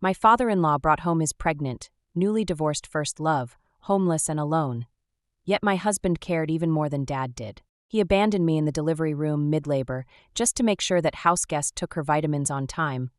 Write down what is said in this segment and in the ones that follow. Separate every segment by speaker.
Speaker 1: My father-in-law brought home his pregnant, newly divorced first love, homeless and alone. Yet my husband cared even more than Dad did. He abandoned me in the delivery room mid-labor just to make sure that houseguest took her vitamins on time,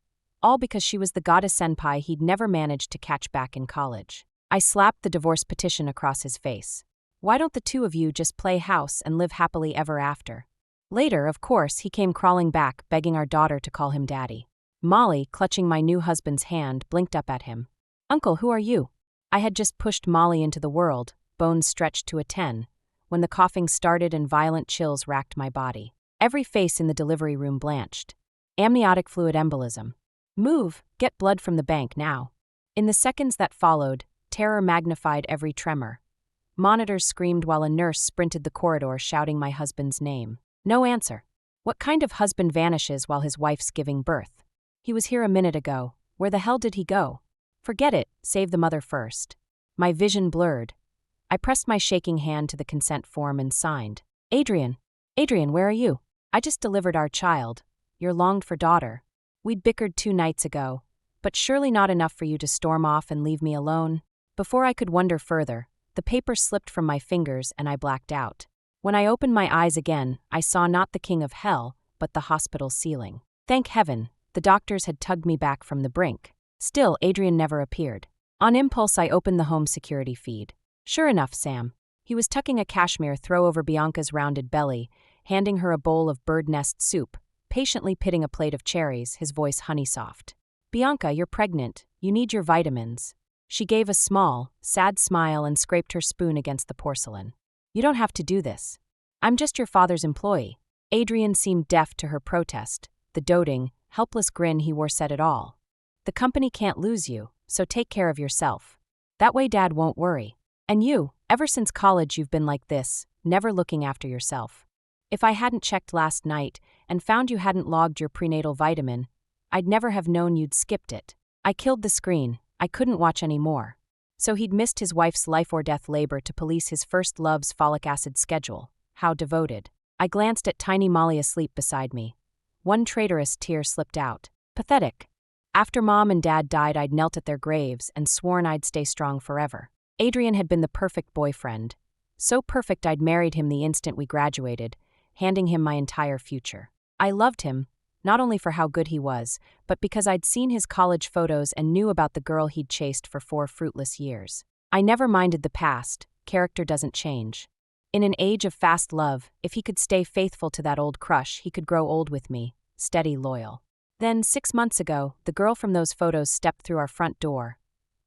Speaker 1: all because she was the goddess senpai he'd never managed to catch back in college. I slapped the divorce petition across his face. Why don't the two of you just play house and live happily ever after? Later, of course, he came crawling back, begging our daughter to call him daddy. Molly, clutching my new husband's hand, blinked up at him. "Uncle, who are you?" I had just pushed Molly into the world, bones stretched to a 10, when the coughing started and violent chills racked my body. Every face in the delivery room blanched. Amniotic fluid embolism. Move, get blood from the bank now. In the seconds that followed, terror magnified every tremor. Monitors screamed while a nurse sprinted the corridor shouting my husband's name. No answer. What kind of husband vanishes while his wife's giving birth? He was here a minute ago. Where the hell did he go? Forget it, save the mother first. My vision blurred. I pressed my shaking hand to the consent form and signed. Adrian, where are you? I just delivered our child, your longed-for daughter. We'd bickered 2 nights ago, but surely not enough for you to storm off and leave me alone. Before I could wonder further, the paper slipped from my fingers and I blacked out. When I opened my eyes again, I saw not the king of hell, but the hospital ceiling. Thank heaven, the doctors had tugged me back from the brink. Still, Adrian never appeared. On impulse, I opened the home security feed. Sure enough, Sam. He was tucking a cashmere throw over Bianca's rounded belly, handing her a bowl of bird nest soup, patiently pitting a plate of cherries, his voice honey-soft. "Bianca, you're pregnant. You need your vitamins." She gave a small, sad smile and scraped her spoon against the porcelain. "You don't have to do this. I'm just your father's employee." Adrian seemed deaf to her protest. The doting, helpless grin he wore said it all. "The company can't lose you, so take care of yourself. That way Dad won't worry. And you, ever since college you've been like this, never looking after yourself. If I hadn't checked last night and found you hadn't logged your prenatal vitamin, I'd never have known you'd skipped it. I killed the screen. I couldn't watch any more." So he'd missed his wife's life-or-death labor to police his first love's folic acid schedule. How devoted. I glanced at tiny Molly asleep beside me. One traitorous tear slipped out. Pathetic. After Mom and Dad died, I'd knelt at their graves and sworn I'd stay strong forever. Adrian had been the perfect boyfriend. So perfect I'd married him the instant we graduated, handing him my entire future. I loved him, not only for how good he was, but because I'd seen his college photos and knew about the girl he'd chased for 4 fruitless years. I never minded the past. Character doesn't change. In an age of fast love, if he could stay faithful to that old crush, he could grow old with me, steady, loyal. Then, 6 months ago, the girl from those photos stepped through our front door.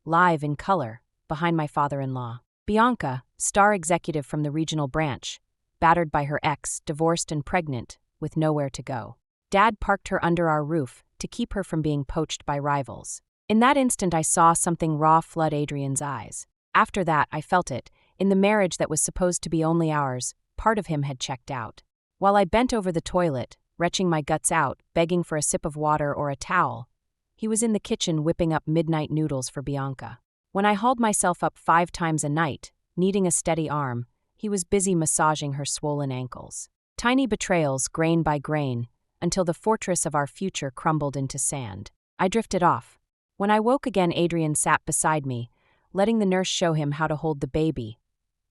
Speaker 1: Live in color, behind my father-in-law. Bianca, star executive from the regional branch, battered by her ex, divorced and pregnant, with nowhere to go. Dad parked her under our roof to keep her from being poached by rivals. In that instant I saw something raw flood Adrian's eyes. After that, I felt it. In the marriage that was supposed to be only ours, part of him had checked out. While I bent over the toilet, retching my guts out, begging for a sip of water or a towel, he was in the kitchen whipping up midnight noodles for Bianca. When I hauled myself up 5 times a night, needing a steady arm, he was busy massaging her swollen ankles. Tiny betrayals, grain by grain, until the fortress of our future crumbled into sand. I drifted off. When I woke again, Adrian sat beside me, letting the nurse show him how to hold the baby.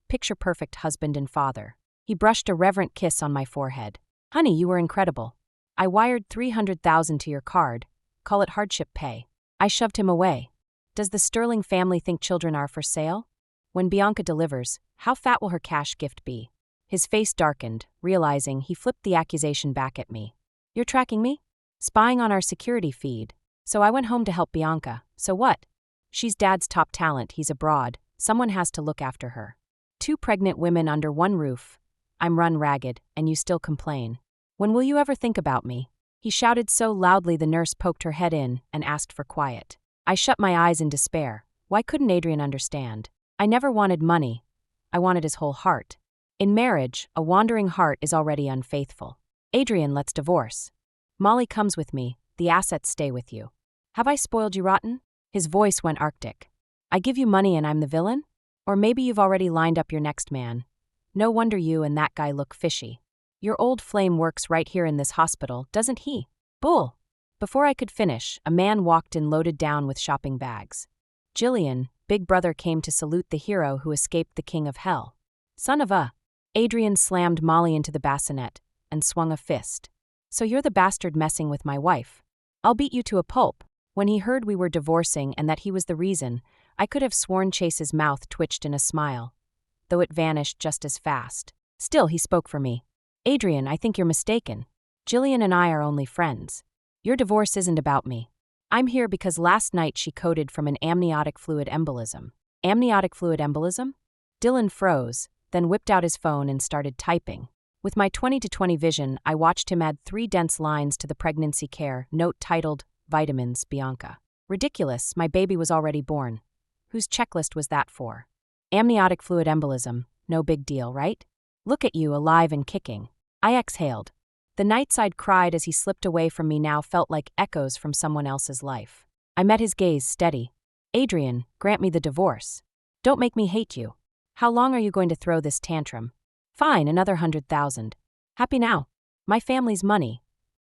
Speaker 1: Picture-perfect husband and father. He brushed a reverent kiss on my forehead. "Honey, you were incredible. I wired $300,000 to your card. Call it hardship pay." I shoved him away. Does the Sterling family think children are for sale? When Bianca delivers, how fat will her cash gift be? His face darkened, realizing he flipped the accusation back at me. "You're tracking me? Spying on our security feed. So I went home to help Bianca. So what? She's Dad's top talent, he's abroad. Someone has to look after her. 2 pregnant women under one roof. I'm run ragged, and you still complain. When will you ever think about me?" He shouted so loudly the nurse poked her head in and asked for quiet. I shut my eyes in despair. Why couldn't Adrian understand? I never wanted money. I wanted his whole heart. In marriage, a wandering heart is already unfaithful. "Adrian, let's divorce. Molly comes with me, the assets stay with you. Have I spoiled you rotten?" His voice went arctic. "I give you money and I'm the villain? Or maybe you've already lined up your next man. No wonder you and that guy look fishy. Your old flame works right here in this hospital, doesn't he?" "Bull. Before I could finish, a man walked in loaded down with shopping bags. Jillian, big brother came to salute the hero who escaped the king of hell. Son of a... Adrian slammed Molly into the bassinet and swung a fist. So you're the bastard messing with my wife. I'll beat you to a pulp. When he heard we were divorcing and that he was the reason, I could have sworn Chase's mouth twitched in a smile, though it vanished just as fast. Still, he spoke for me. Adrian, I think you're mistaken. Jillian and I are only friends. Your divorce isn't about me. I'm here because last night she coded from an amniotic fluid embolism. Amniotic fluid embolism? Dylan froze, then whipped out his phone and started typing. With my 20/20 vision, I watched him add 3 dense lines to the pregnancy care note titled, Vitamins, Bianca. Ridiculous, my baby was already born. Whose checklist was that for? Amniotic fluid embolism, no big deal, right? Look at you, alive and kicking. I exhaled. The nightside cried as he slipped away from me now felt like echoes from someone else's life. I met his gaze steady. Adrian, grant me the divorce. Don't make me hate you. How long are you going to throw this tantrum? Fine, another 100,000. Happy now. My family's money.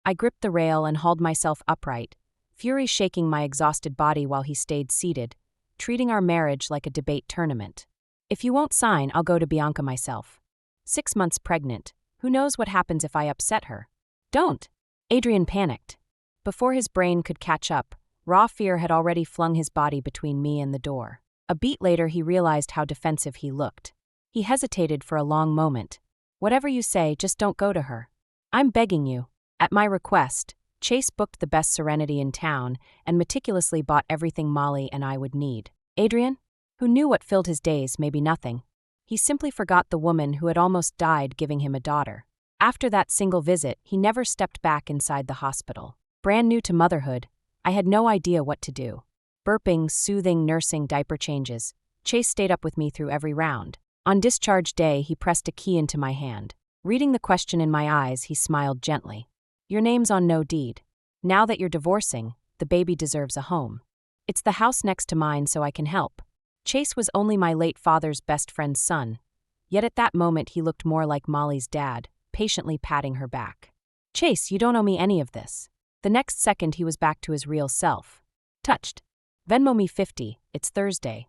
Speaker 1: I gripped the rail and hauled myself upright, fury shaking my exhausted body while he stayed seated, treating our marriage like a debate tournament. If you won't sign, I'll go to Bianca myself. 6 months pregnant. Who knows what happens if I upset her? Don't. Adrian panicked. Before his brain could catch up, raw fear had already flung his body between me and the door. A beat later, he realized how defensive he looked. He hesitated for a long moment. Whatever you say, just don't go to her. I'm begging you. At my request, Chase booked the best Serenity in town and meticulously bought everything Molly and I would need. Adrian, who knew what filled his days, maybe nothing. He simply forgot the woman who had almost died giving him a daughter. After that single visit, he never stepped back inside the hospital. Brand new to motherhood, I had no idea what to do. Burping, soothing, nursing, diaper changes. Chase stayed up with me through every round. On discharge day, he pressed a key into my hand. Reading the question in my eyes, he smiled gently. Your name's on no deed. Now that you're divorcing, the baby deserves a home. It's the house next to mine so I can help. Chase was only my late father's best friend's son, yet at that moment he looked more like Molly's dad, patiently patting her back. Chase, you don't owe me any of this. The next second he was back to his real self. Touched. Venmo me 50, it's Thursday.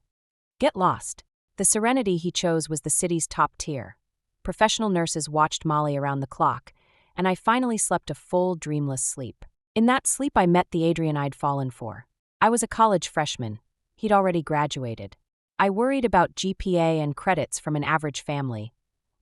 Speaker 1: Get lost. The Serenity he chose was the city's top tier. Professional nurses watched Molly around the clock, and I finally slept a full, dreamless sleep. In that sleep I met the Adrian I'd fallen for. I was a college freshman. He'd already graduated. I worried about GPA and credits from an average family,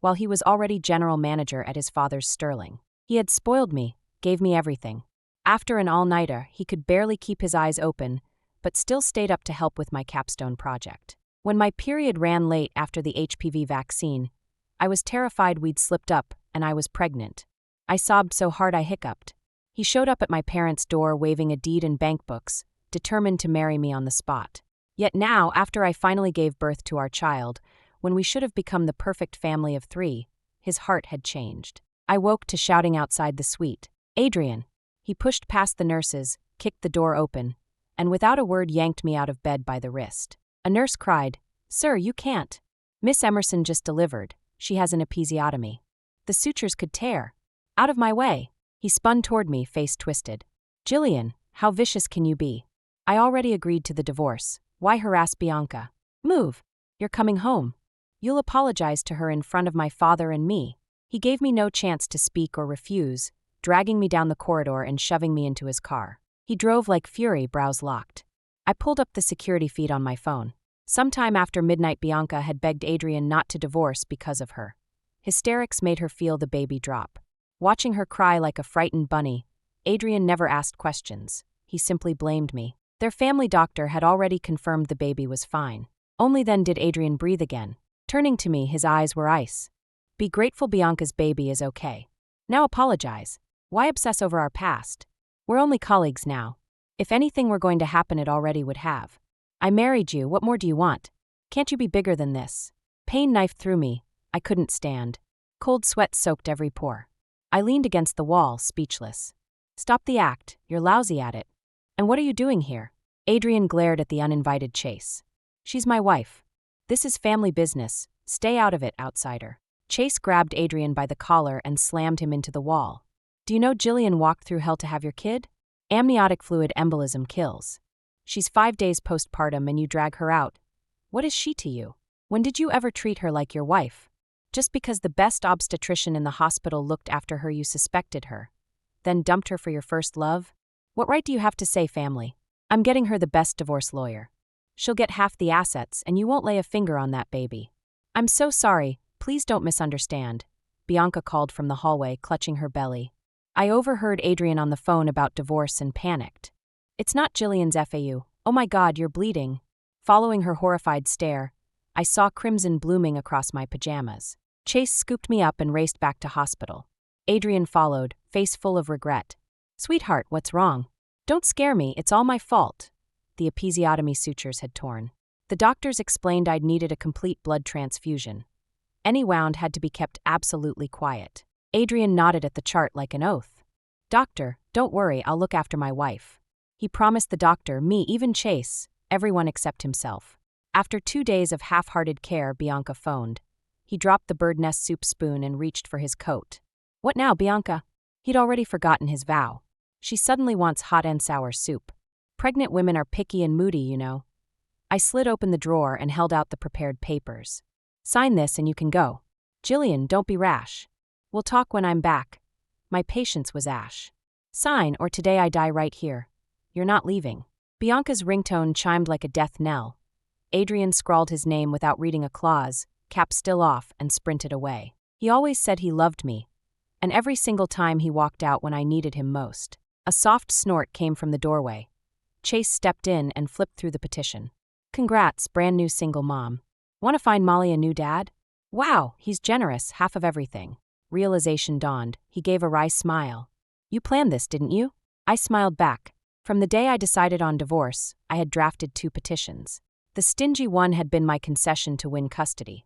Speaker 1: while he was already general manager at his father's Sterling. He had spoiled me, gave me everything. After an all-nighter, he could barely keep his eyes open, but still stayed up to help with my capstone project. When my period ran late after the HPV vaccine, I was terrified we'd slipped up and I was pregnant. I sobbed so hard I hiccuped. He showed up at my parents' door waving a deed and bank books, determined to marry me on the spot. Yet now, after I finally gave birth to our child, when we should have become the perfect family of 3, his heart had changed. I woke to shouting outside the suite. Adrian! He pushed past the nurses, kicked the door open, and without a word yanked me out of bed by the wrist. A nurse cried, Sir, you can't. Miss Emerson just delivered. She has an episiotomy. The sutures could tear. Out of my way. He spun toward me, face twisted. Jillian, how vicious can you be? I already agreed to the divorce. Why harass Bianca? Move. You're coming home. You'll apologize to her in front of my father and me. He gave me no chance to speak or refuse, dragging me down the corridor and shoving me into his car. He drove like fury, brows locked. I pulled up the security feed on my phone. Sometime after midnight, Bianca had begged Adrian not to divorce because of her. Hysterics made her feel the baby drop. Watching her cry like a frightened bunny, Adrian never asked questions. He simply blamed me. Their family doctor had already confirmed the baby was fine. Only then did Adrian breathe again. Turning to me, his eyes were ice. Be grateful Bianca's baby is okay. Now apologize. Why obsess over our past? We're only colleagues now. If anything were going to happen, it already would have. I married you, what more do you want? Can't you be bigger than this? Pain knifed through me. I couldn't stand. Cold sweat soaked every pore. I leaned against the wall, speechless. Stop the act, you're lousy at it. And what are you doing here? Adrian glared at the uninvited Chase. She's my wife. This is family business. Stay out of it, outsider. Chase grabbed Adrian by the collar and slammed him into the wall. Do you know Jillian walked through hell to have your kid? Amniotic fluid embolism kills. She's 5 days postpartum and you drag her out. What is she to you? When did you ever treat her like your wife? Just because the best obstetrician in the hospital looked after her, you suspected her, then dumped her for your first love? What right do you have to say family? I'm getting her the best divorce lawyer. She'll get half the assets and you won't lay a finger on that baby. I'm so sorry, please don't misunderstand, Bianca called from the hallway, clutching her belly. I overheard Adrian on the phone about divorce and panicked. It's not Jillian's FAU. Oh my God, you're bleeding. Following her horrified stare, I saw crimson blooming across my pajamas. Chase scooped me up and raced back to hospital. Adrian followed, face full of regret. Sweetheart, what's wrong? Don't scare me, it's all my fault. The episiotomy sutures had torn. The doctors explained I'd needed a complete blood transfusion. Any wound had to be kept absolutely quiet. Adrian nodded at the chart like an oath. Doctor, don't worry, I'll look after my wife. He promised the doctor, me, even Chase, everyone except himself. After 2 days of half-hearted care, Bianca phoned. He dropped the bird nest soup spoon and reached for his coat. What now, Bianca? He'd already forgotten his vow. She suddenly wants hot and sour soup. Pregnant women are picky and moody, you know. I slid open the drawer and held out the prepared papers. Sign this and you can go. Jillian, don't be rash. We'll talk when I'm back. My patience was ash. Sign, or today I die right here. You're not leaving. Bianca's ringtone chimed like a death knell. Adrian scrawled his name without reading a clause, cap still off, and sprinted away. He always said he loved me, and every single time he walked out when I needed him most. A soft snort came from the doorway. Chase stepped in and flipped through the petition. Congrats, brand new single mom. Want to find Molly a new dad? Wow, he's generous, half of everything. Realization dawned. He gave a wry smile. You planned this, didn't you? I smiled back. From the day I decided on divorce, I had drafted 2 petitions. The stingy one had been my concession to win custody.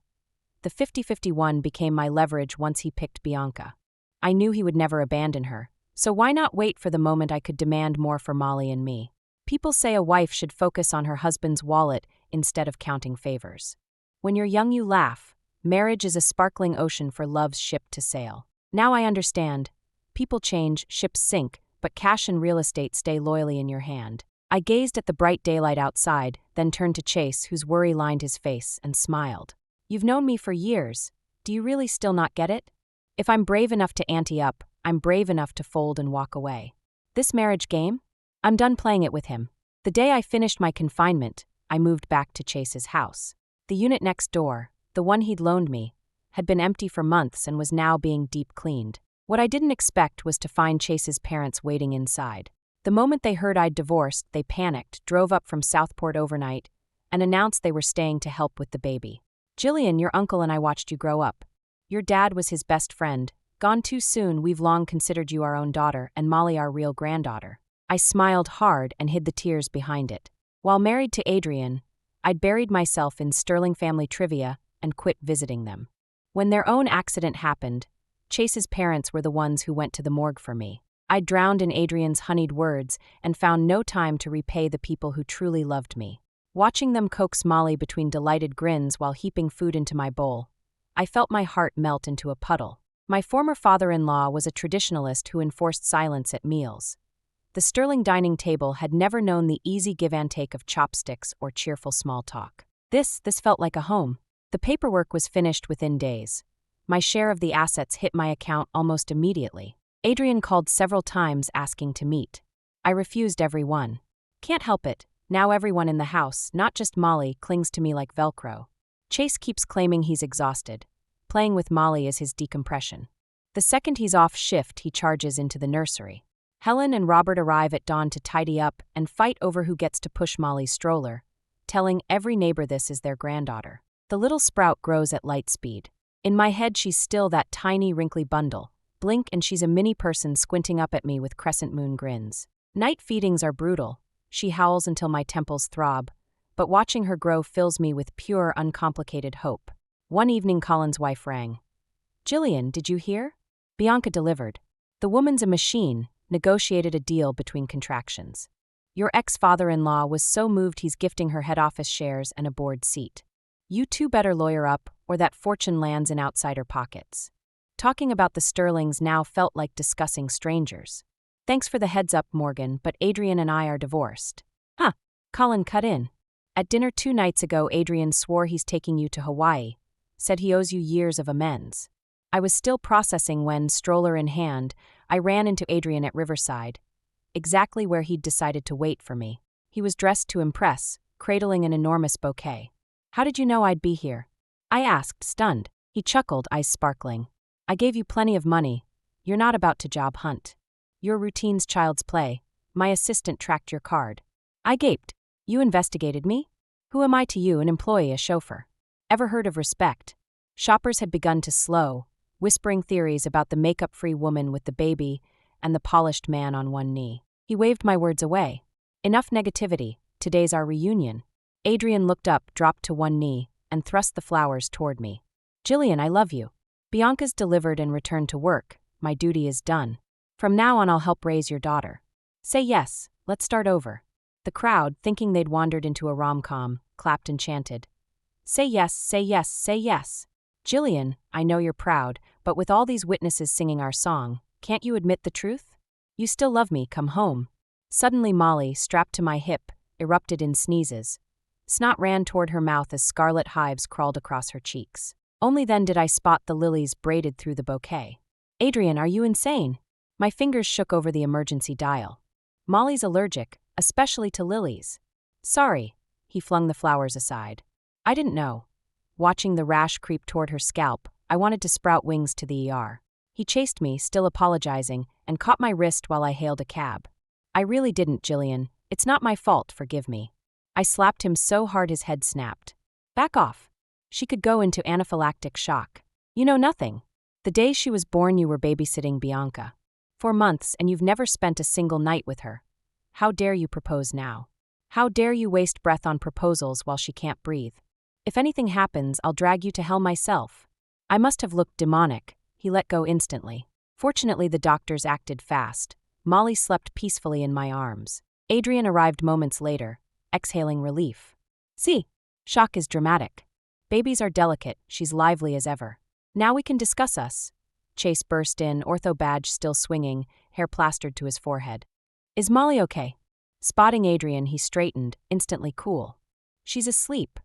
Speaker 1: The 50-50 one became my leverage once he picked Bianca. I knew he would never abandon her, so why not wait for the moment I could demand more for Molly and me? People say a wife should focus on her husband's wallet instead of counting favors. When you're young, you laugh. Marriage is a sparkling ocean for love's ship to sail. Now I understand. People change, ships sink, but cash and real estate stay loyally in your hand. I gazed at the bright daylight outside, then turned to Chase, whose worry lined his face, and smiled. You've known me for years. Do you really still not get it? If I'm brave enough to ante up, I'm brave enough to fold and walk away. This marriage game? I'm done playing it with him. The day I finished my confinement, I moved back to Chase's house. The unit next door, the one he'd loaned me, had been empty for months and was now being deep cleaned. What I didn't expect was to find Chase's parents waiting inside. The moment they heard I'd divorced, they panicked, drove up from Southport overnight, and announced they were staying to help with the baby. Jillian, your uncle and I watched you grow up. Your dad was his best friend. Gone too soon, we've long considered you our own daughter and Molly our real granddaughter. I smiled hard and hid the tears behind it. While married to Adrian, I'd buried myself in Sterling family trivia and quit visiting them. When their own accident happened, Chase's parents were the ones who went to the morgue for me. I drowned in Adrian's honeyed words and found no time to repay the people who truly loved me. Watching them coax Molly between delighted grins while heaping food into my bowl, I felt my heart melt into a puddle. My former father-in-law was a traditionalist who enforced silence at meals. The Sterling dining table had never known the easy give and take of chopsticks or cheerful small talk. This felt like a home. The paperwork was finished within days. My share of the assets hit my account almost immediately. Adrian called several times asking to meet. I refused every one. Can't help it. Now everyone in the house, not just Molly, clings to me like Velcro. Chase keeps claiming he's exhausted. Playing with Molly is his decompression. The second he's off shift, he charges into the nursery. Helen and Robert arrive at dawn to tidy up and fight over who gets to push Molly's stroller, telling every neighbor this is their granddaughter. The little sprout grows at light speed. In my head, she's still that tiny, wrinkly bundle. Blink and she's a mini person squinting up at me with crescent moon grins. Night feedings are brutal. She howls until my temples throb, but watching her grow fills me with pure, uncomplicated hope. One evening, Colin's wife rang. Jillian, did you hear? Bianca delivered. The woman's a machine, negotiated a deal between contractions. Your ex-father-in-law was so moved he's gifting her head office shares and a board seat. You two better lawyer up, or that fortune lands in outsider pockets. Talking about the Sterlings now felt like discussing strangers. Thanks for the heads up, Morgan, but Adrian and I are divorced. Huh. Colin cut in. At dinner 2 nights ago, Adrian swore he's taking you to Hawaii. Said he owes you years of amends. I was still processing when, stroller in hand, I ran into Adrian at Riverside, exactly where he'd decided to wait for me. He was dressed to impress, cradling an enormous bouquet. How did you know I'd be here? I asked, stunned. He chuckled, eyes sparkling. I gave you plenty of money. You're not about to job hunt. Your routine's child's play. My assistant tracked your card. I gaped. You investigated me? Who am I to you, an employee, a chauffeur? Ever heard of respect? Shoppers had begun to slow, whispering theories about the makeup-free woman with the baby and the polished man on one knee. He waved my words away. Enough negativity. Today's our reunion. Adrian looked up, dropped to one knee, and thrust the flowers toward me. Jillian, I love you. Bianca's delivered and returned to work. My duty is done. From now on, I'll help raise your daughter. Say yes. Let's start over. The crowd, thinking they'd wandered into a rom-com, clapped and chanted. Say yes, say yes, say yes. Jillian, I know you're proud, but with all these witnesses singing our song, can't you admit the truth? You still love me, come home. Suddenly Molly, strapped to my hip, erupted in sneezes. Snot ran toward her mouth as scarlet hives crawled across her cheeks. Only then did I spot the lilies braided through the bouquet. Adrian, are you insane? My fingers shook over the emergency dial. Molly's allergic, especially to lilies. Sorry. He flung the flowers aside. I didn't know. Watching the rash creep toward her scalp, I wanted to sprout wings to the ER. He chased me, still apologizing, and caught my wrist while I hailed a cab. I really didn't, Jillian. It's not my fault, forgive me. I slapped him so hard his head snapped. Back off. She could go into anaphylactic shock. You know nothing. The day she was born you were babysitting Bianca. 4 months and you've never spent a single night with her. How dare you propose now? How dare you waste breath on proposals while she can't breathe? If anything happens, I'll drag you to hell myself. I must have looked demonic. He let go instantly. Fortunately, the doctors acted fast. Molly slept peacefully in my arms. Adrian arrived moments later, exhaling relief. See, shock is dramatic. Babies are delicate, she's lively as ever. Now we can discuss us. Chase burst in, ortho badge still swinging, hair plastered to his forehead. Is Molly okay? Spotting Adrian, he straightened, instantly cool. She's asleep.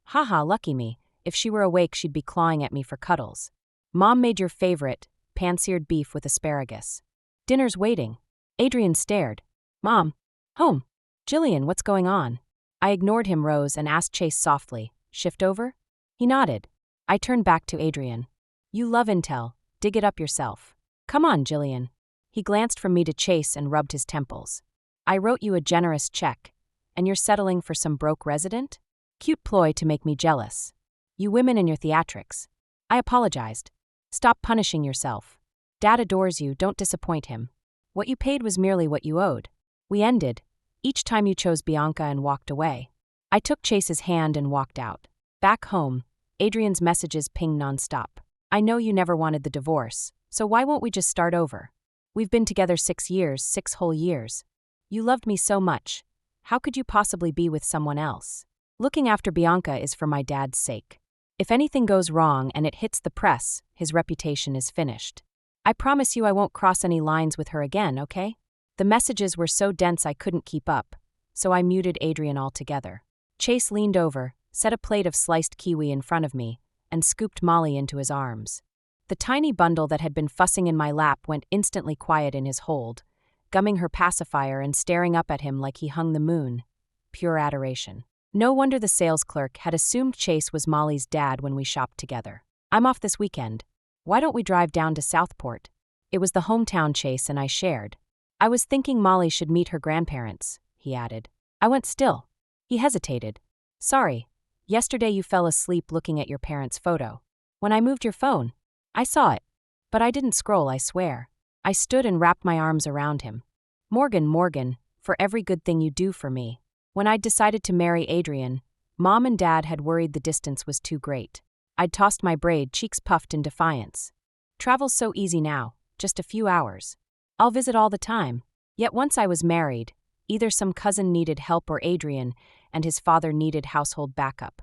Speaker 1: Haha, lucky me. If she were awake, she'd be clawing at me for cuddles. Mom made your favorite, pan-seared beef with asparagus. Dinner's waiting. Adrian stared. Mom. Home. Jillian, what's going on? I ignored him, rose, and asked Chase softly, shift over? He nodded. I turned back to Adrian. You love intel. Dig it up yourself. Come on, Jillian. He glanced from me to Chase and rubbed his temples. I wrote you a generous check, and you're settling for some broke resident? Cute ploy to make me jealous. You women and your theatrics. I apologized. Stop punishing yourself. Dad adores you, don't disappoint him. What you paid was merely what you owed. We ended. Each time you chose Bianca and walked away. I took Chase's hand and walked out. Back home, Adrian's messages pinged nonstop. I know you never wanted the divorce, so why won't we just start over? We've been together 6 years, 6 whole years. You loved me so much. How could you possibly be with someone else? Looking after Bianca is for my dad's sake. If anything goes wrong and it hits the press, his reputation is finished. I promise you I won't cross any lines with her again, okay? The messages were so dense I couldn't keep up, so I muted Adrian altogether. Chase leaned over, set a plate of sliced kiwi in front of me, and scooped Molly into his arms. The tiny bundle that had been fussing in my lap went instantly quiet in his hold, gumming her pacifier and staring up at him like he hung the moon. Pure adoration. No wonder the sales clerk had assumed Chase was Molly's dad when we shopped together. I'm off this weekend. Why don't we drive down to Southport? It was the hometown Chase and I shared. I was thinking Molly should meet her grandparents, he added. I went still. He hesitated. Sorry. Yesterday you fell asleep looking at your parents' photo. When I moved your phone, I saw it. But I didn't scroll, I swear. I stood and wrapped my arms around him. Morgan, for every good thing you do for me. When I'd decided to marry Adrian, Mom and Dad had worried the distance was too great. I'd tossed my braid, cheeks puffed in defiance. Travel's so easy now, just a few hours. I'll visit all the time. Yet once I was married, either some cousin needed help or Adrian and his father needed household backup.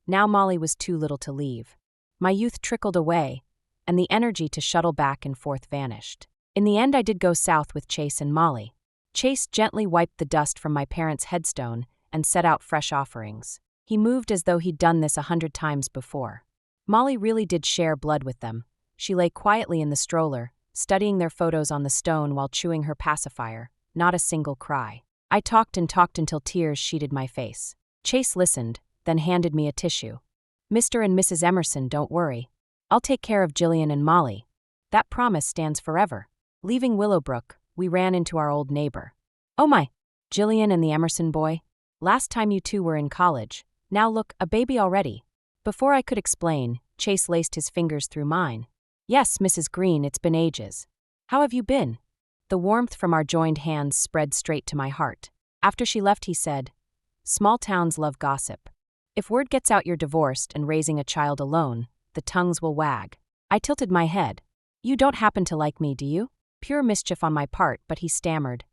Speaker 1: Now Molly was too little to leave. My youth trickled away, and the energy to shuttle back and forth vanished. In the end, I did go south with Chase and Molly. Chase gently wiped the dust from my parents' headstone and set out fresh offerings. He moved as though he'd done this 100 times before. Molly really did share blood with them. She lay quietly in the stroller, studying their photos on the stone while chewing her pacifier, not a single cry. I talked and talked until tears sheeted my face. Chase listened, then handed me a tissue. "Mr. and Mrs. Emerson, don't worry. I'll take care of Jillian and Molly. That promise stands forever." Leaving Willowbrook, we ran into our old neighbor. "Oh my, Jillian and the Emerson boy. Last time you two were in college. Now look, a baby already." Before I could explain, Chase laced his fingers through mine. "Yes, Mrs. Green, it's been ages. How have you been?" The warmth from our joined hands spread straight to my heart. After she left, he said, "Small towns love gossip. If word gets out you're divorced and raising a child alone, the tongues will wag." I tilted my head. "You don't happen to like me, do you?" Pure mischief on my part, but he stammered.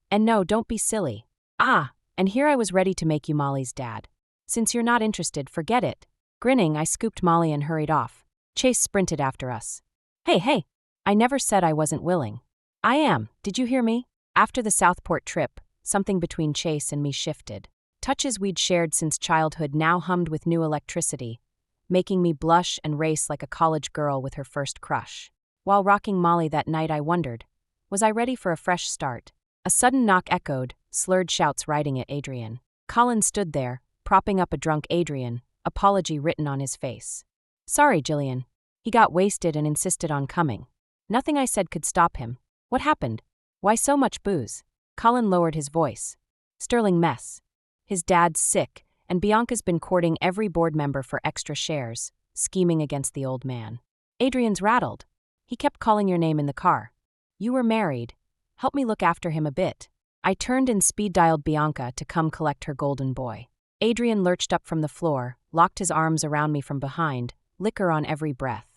Speaker 1: "And no, don't be silly. Ah, and here I was ready to make you Molly's dad. Since you're not interested, forget it." Grinning, I scooped Molly and hurried off. Chase sprinted after us. Hey, I never said I wasn't willing. I am, did you hear me?" After the Southport trip, something between Chase and me shifted. Touches we'd shared since childhood now hummed with new electricity, making me blush and race like a college girl with her first crush. While rocking Molly that night, I wondered, was I ready for a fresh start? A sudden knock echoed, slurred shouts riding at Adrian. Colin stood there, propping up a drunk Adrian, apology written on his face. "Sorry, Jillian. He got wasted and insisted on coming. Nothing I said could stop him. What happened? Why so much booze?" Colin lowered his voice. "Sterling mess. His dad's sick, and Bianca's been courting every board member for extra shares, scheming against the old man. Adrian's rattled. He kept calling your name in the car. You were married. Help me look after him a bit." I turned and speed-dialed Bianca to come collect her golden boy. Adrian lurched up from the floor, locked his arms around me from behind, liquor on every breath.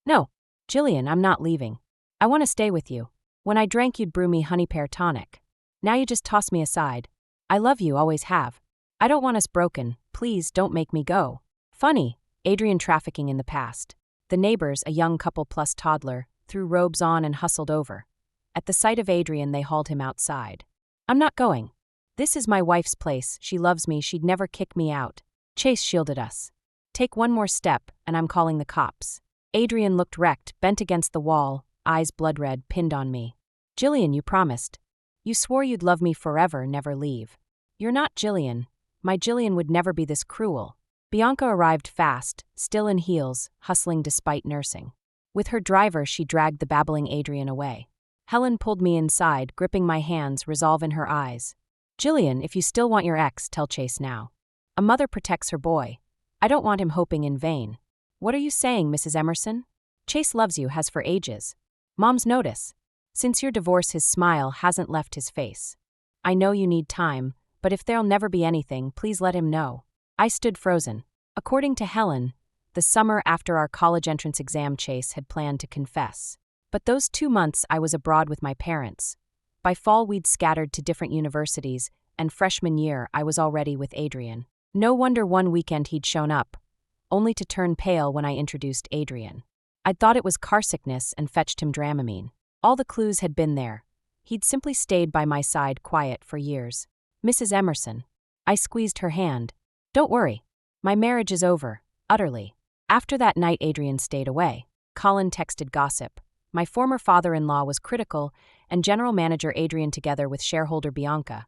Speaker 1: "No, Jillian, I'm not leaving. I want to stay with you. When I drank, you'd brew me honey pear tonic. Now you just toss me aside. I love you, always have. I don't want us broken. Please don't make me go." Funny, Adrian trafficking in the past. The neighbors, a young couple plus toddler, threw robes on and hustled over. At the sight of Adrian, they hauled him outside. "I'm not going. This is my wife's place. She loves me. She'd never kick me out." Chase shielded us. "Take one more step, and I'm calling the cops." Adrian looked wrecked, bent against the wall, eyes blood-red, pinned on me. "Jillian, you promised. You swore you'd love me forever, never leave. You're not Jillian. My Jillian would never be this cruel." Bianca arrived fast, still in heels, hustling despite nursing. With her driver, she dragged the babbling Adrian away. Helen pulled me inside, gripping my hands, resolve in her eyes. "Jillian, if you still want your ex, tell Chase now. A mother protects her boy. I don't want him hoping in vain." "What are you saying, Mrs. Emerson? Chase loves you, has for ages. Mom's notice. Since your divorce, his smile hasn't left his face. I know you need time, but if there'll never be anything, please let him know." I stood frozen. According to Helen, the summer after our college entrance exam, Chase had planned to confess. But those 2 months I was abroad with my parents. By fall, we'd scattered to different universities, and freshman year, I was already with Adrian. No wonder one weekend he'd shown up, only to turn pale when I introduced Adrian. I'd thought it was car sickness and fetched him Dramamine. All the clues had been there. He'd simply stayed by my side quiet for years. "Mrs. Emerson." I squeezed her hand. "Don't worry. My marriage is over, utterly." After that night, Adrian stayed away. Colin texted gossip. My former father-in-law was critical, and general manager Adrian, together with shareholder Bianca,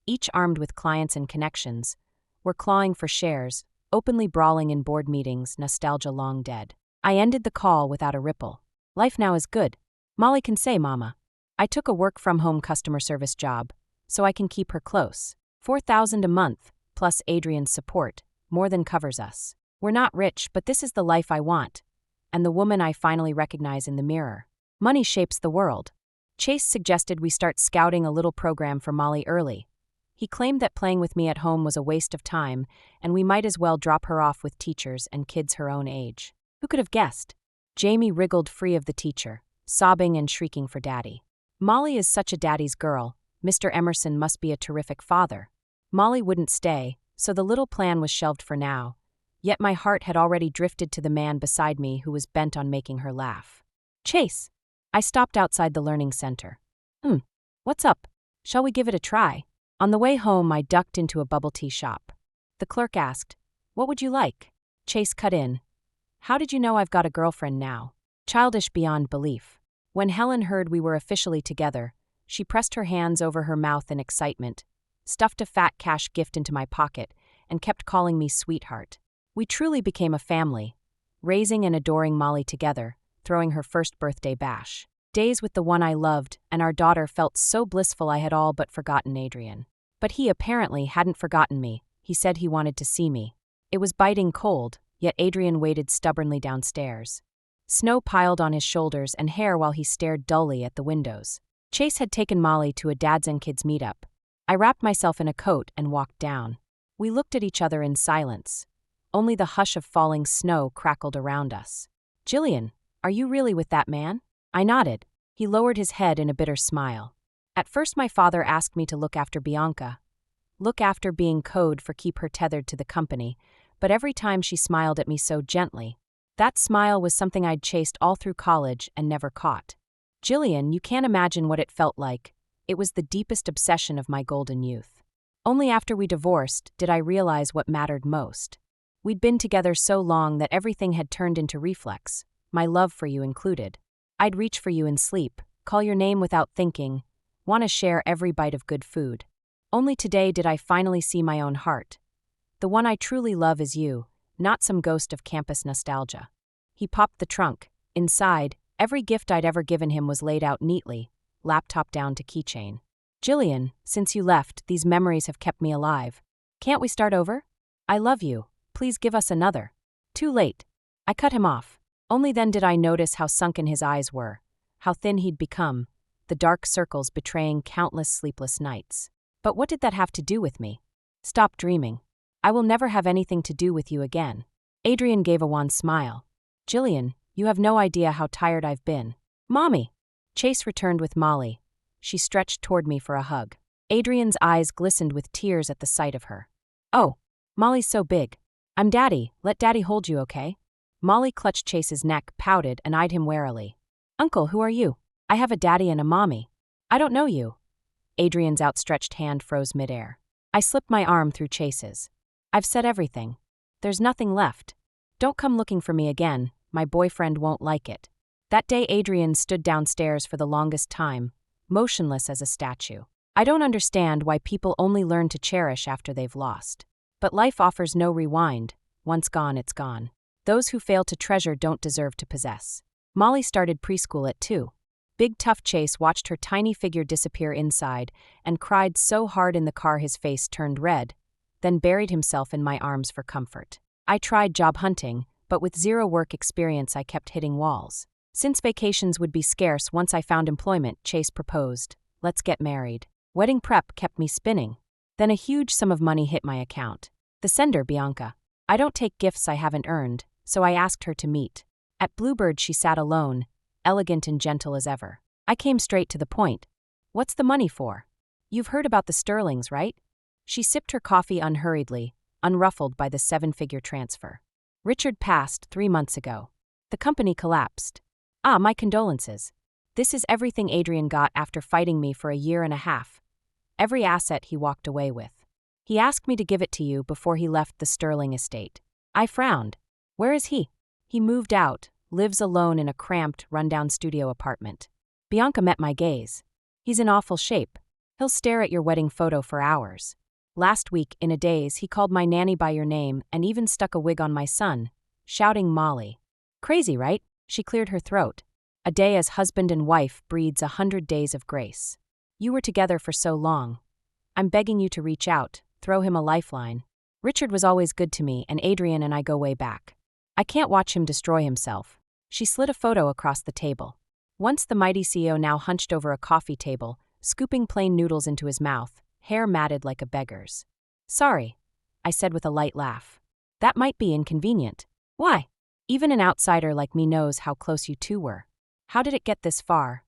Speaker 1: each armed with clients and connections, were clawing for shares, openly brawling in board meetings, nostalgia long dead. I ended the call without a ripple. Life now is good. Molly can say mama. I took a work-from-home customer service job, so I can keep her close. $4,000 a month, plus Adrian's support, more than covers us. We're not rich, but this is the life I want, and the woman I finally recognize in the mirror. Money shapes the world. Chase suggested we start scouting a little program for Molly early. He claimed that playing with me at home was a waste of time, and we might as well drop her off with teachers and kids her own age. Who could have guessed? Jamie wriggled free of the teacher, sobbing and shrieking for daddy. Molly is such a daddy's girl. Mr. Emerson must be a terrific father. Molly wouldn't stay, so the little plan was shelved for now. Yet my heart had already drifted to the man beside me who was bent on making her laugh. "Chase, I stopped outside the learning center. What's up? Shall we give it a try? On the way home, I ducked into a bubble tea shop. The clerk asked, "What would you like?" Chase cut in. "How did you know I've got a girlfriend now?" Childish beyond belief. When Helen heard we were officially together, she pressed her hands over her mouth in excitement, stuffed a fat cash gift into my pocket, and kept calling me sweetheart. We truly became a family, raising and adoring Molly together, throwing her first birthday bash. Days with the one I loved and our daughter felt so blissful I had all but forgotten Adrian. But he apparently hadn't forgotten me. He said he wanted to see me. It was biting cold, yet Adrian waited stubbornly downstairs. Snow piled on his shoulders and hair while he stared dully at the windows. Chase had taken Molly to a dads and kids meetup. I wrapped myself in a coat and walked down. We looked at each other in silence. Only the hush of falling snow crackled around us. "Jillian, are you really with that man?" I nodded. He lowered his head in a bitter smile. "At first my father asked me to look after Bianca. Look after being code for keep her tethered to the company, but every time she smiled at me so gently. That smile was something I'd chased all through college and never caught. Jillian, you can't imagine what it felt like. It was the deepest obsession of my golden youth. Only after we divorced did I realize what mattered most. We'd been together so long that everything had turned into reflex, my love for you included. I'd reach for you in sleep, call your name without thinking, want to share every bite of good food. Only today did I finally see my own heart. The one I truly love is you, not some ghost of campus nostalgia." He popped the trunk. Inside, every gift I'd ever given him was laid out neatly, laptop down to keychain. "Jillian, since you left, these memories have kept me alive. Can't we start over? I love you. Please give us another." Too late. I cut him off. Only then did I notice how sunken his eyes were, how thin he'd become, the dark circles betraying countless sleepless nights. But what did that have to do with me? Stop dreaming. I will never have anything to do with you again. Adrian gave a wan smile. "Jillian, you have no idea how tired I've been." "Mommy!" Chase returned with Molly. She stretched toward me for a hug. Adrian's eyes glistened with tears at the sight of her. "Oh, Molly's so big. I'm Daddy, let Daddy hold you, okay?" Molly clutched Chase's neck, pouted, and eyed him warily. "Uncle, who are you? I have a daddy and a mommy." "I don't know you." Adrian's outstretched hand froze midair. I slipped my arm through Chase's. "I've said everything. There's nothing left. Don't come looking for me again, my boyfriend won't like it." That day Adrian stood downstairs for the longest time, motionless as a statue. I don't understand why people only learn to cherish after they've lost. But life offers no rewind. Once gone, it's gone. Those who fail to treasure don't deserve to possess. Molly started preschool at 2. Big tough Chase watched her tiny figure disappear inside and cried so hard in the car his face turned red, then buried himself in my arms for comfort. I tried job hunting, but with zero work experience I kept hitting walls. Since vacations would be scarce once I found employment, Chase proposed, "Let's get married." Wedding prep kept me spinning. Then a huge sum of money hit my account. The sender, Bianca. I don't take gifts I haven't earned, so I asked her to meet. At Bluebird she sat alone, elegant and gentle as ever. I came straight to the point. "What's the money for?" "You've heard about the Sterlings, right?" She sipped her coffee unhurriedly, unruffled by the 7-figure transfer. "Richard passed 3 months ago. The company collapsed." "Ah, my condolences. This is everything Adrian got after fighting me for a year and a half. Every asset he walked away with. He asked me to give it to you before he left the Sterling estate." I frowned. "Where is he?" "He moved out, lives alone in a cramped, rundown studio apartment." Bianca met my gaze. "He's in awful shape. He'll stare at your wedding photo for hours. Last week, in a daze, he called my nanny by your name and even stuck a wig on my son, shouting Molly." "Crazy, right?" She cleared her throat. "A day as husband and wife breeds 100 days of grace. You were together for so long. I'm begging you to reach out, throw him a lifeline. Richard was always good to me, and Adrian and I go way back. I can't watch him destroy himself." She slid a photo across the table. Once the mighty CEO now hunched over a coffee table, scooping plain noodles into his mouth, hair matted like a beggar's. "Sorry," I said with a light laugh. "That might be inconvenient." "Why?" "Even an outsider like me knows how close you two were." "How did it get this far?"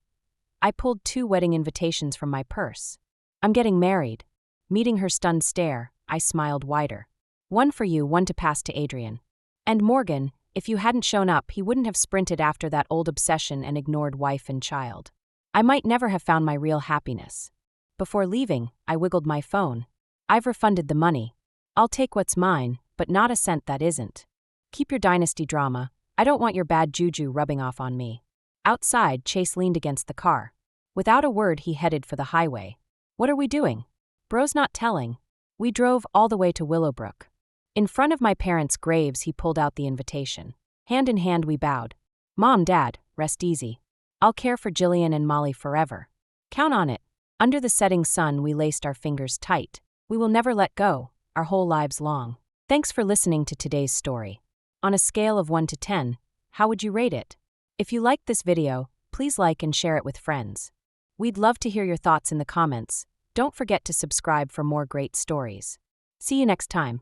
Speaker 1: I pulled 2 wedding invitations from my purse. "I'm getting married." Meeting her stunned stare, I smiled wider. "One for you, one to pass to Adrian. And Morgan, If you hadn't shown up, he wouldn't have sprinted after that old obsession and ignored wife and child. I might never have found my real happiness. Before leaving, I wiggled my phone. I've refunded the money. I'll take what's mine, but not a cent that isn't. Keep your dynasty drama. I don't want your bad juju rubbing off on me. Outside, Chase leaned against the car. Without a word, he headed for the highway. What are we doing? Bro's not telling. We drove all the way to Willowbrook. In front of my parents' graves, he pulled out the invitation. Hand in hand, we bowed. Mom, Dad, rest easy. I'll care for Jillian and Molly forever. Count on it. Under the setting sun, we laced our fingers tight. We will never let go, our whole lives long. Thanks for listening to today's story. On a scale of 1 to 10, how would you rate it? If you liked this video, please like and share it with friends. We'd love to hear your thoughts in the comments. Don't forget to subscribe for more great stories. See you next time.